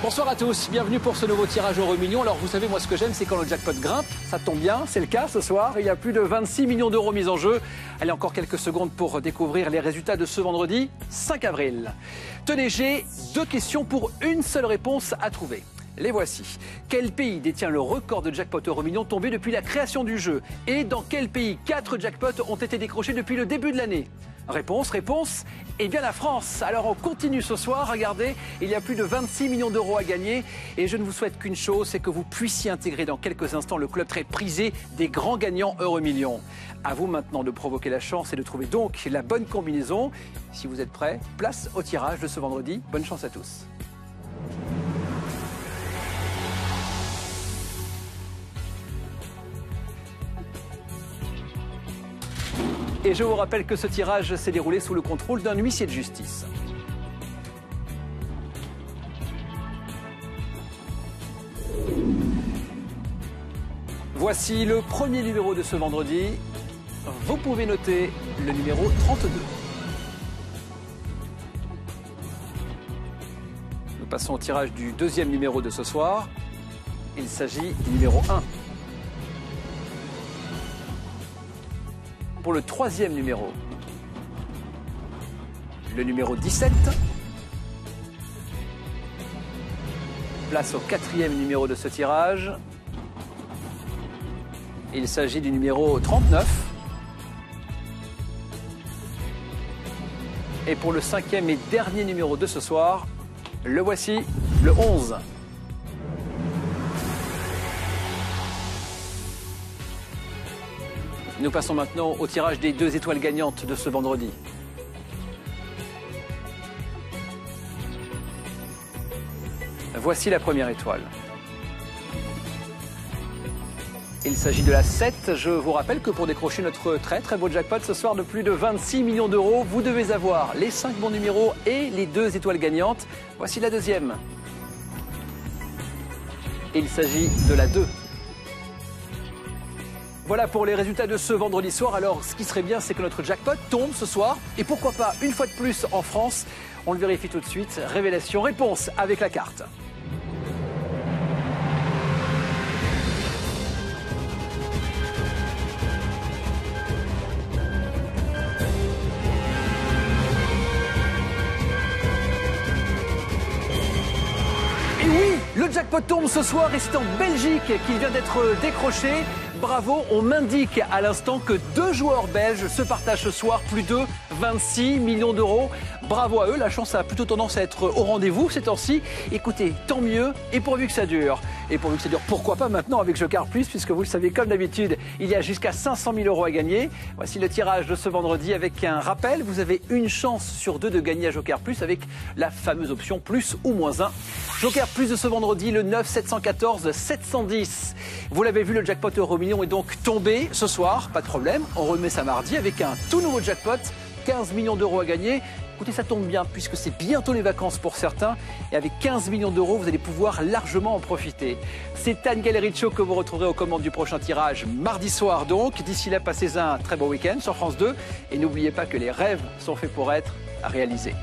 Bonsoir à tous, bienvenue pour ce nouveau tirage Euro Millions. Alors vous savez, moi ce que j'aime, c'est quand le jackpot grimpe, ça tombe bien, c'est le cas ce soir. Il y a plus de 26 millions d'euros mis en jeu. Allez, encore quelques secondes pour découvrir les résultats de ce vendredi 5 avril. Tenez, j'ai 2 questions pour une seule réponse à trouver. Les voici. Quel pays détient le record de jackpot Euro Millions tombé depuis la création du jeu? Et dans quel pays 4 jackpots ont été décrochés depuis le début de l'année? Réponse, eh bien la France. Alors on continue ce soir, regardez, il y a plus de 26 millions d'euros à gagner et je ne vous souhaite qu'une chose, c'est que vous puissiez intégrer dans quelques instants le club très prisé des grands gagnants Euro Millions. À vous maintenant de provoquer la chance et de trouver donc la bonne combinaison. Si vous êtes prêts, place au tirage de ce vendredi. Bonne chance à tous. Et je vous rappelle que ce tirage s'est déroulé sous le contrôle d'un huissier de justice. Voici le premier numéro de ce vendredi. Vous pouvez noter le numéro 32. Nous passons au tirage du deuxième numéro de ce soir. Il s'agit du numéro 1. Pour le troisième numéro, le numéro 17. Place au quatrième numéro de ce tirage. Il s'agit du numéro 39. Et pour le cinquième et dernier numéro de ce soir, le voici, le 11. Nous passons maintenant au tirage des 2 étoiles gagnantes de ce vendredi. Voici la première étoile. Il s'agit de la 7. Je vous rappelle que pour décrocher notre très beau jackpot ce soir de plus de 26 millions d'euros, vous devez avoir les 5 bons numéros et les 2 étoiles gagnantes. Voici la deuxième. Il s'agit de la 2. Voilà pour les résultats de ce vendredi soir. Alors, ce qui serait bien, c'est que notre jackpot tombe ce soir. Et pourquoi pas, une fois de plus, en France. On le vérifie tout de suite. Révélation, réponse avec la carte. Et oui, le jackpot tombe ce soir et c'est en Belgique qu'il vient d'être décroché. Bravo, on m'indique à l'instant que 2 joueurs belges se partagent ce soir plus de 26 millions d'euros. Bravo à eux, la chance a plutôt tendance à être au rendez-vous ces temps-ci. Écoutez, tant mieux, et pourvu que ça dure. Et pourvu que ça dure, pourquoi pas maintenant avec Joker Plus, puisque vous le savez, comme d'habitude, il y a jusqu'à 500 000 euros à gagner. Voici le tirage de ce vendredi avec un rappel. Vous avez une chance sur 2 de gagner à Joker Plus avec la fameuse option plus ou moins 1. Joker Plus de ce vendredi, le 9 714 710. Vous l'avez vu, le jackpot Euro Millions est donc tombé ce soir. Pas de problème, on remet ça mardi avec un tout nouveau jackpot. 15 millions d'euros à gagner. Écoutez, ça tombe bien puisque c'est bientôt les vacances pour certains. Et avec 15 millions d'euros, vous allez pouvoir largement en profiter. C'est Anne Galericho que vous retrouverez aux commandes du prochain tirage mardi soir donc. D'ici là, passez un très beau week-end sur France 2. Et n'oubliez pas que les rêves sont faits pour être réalisés.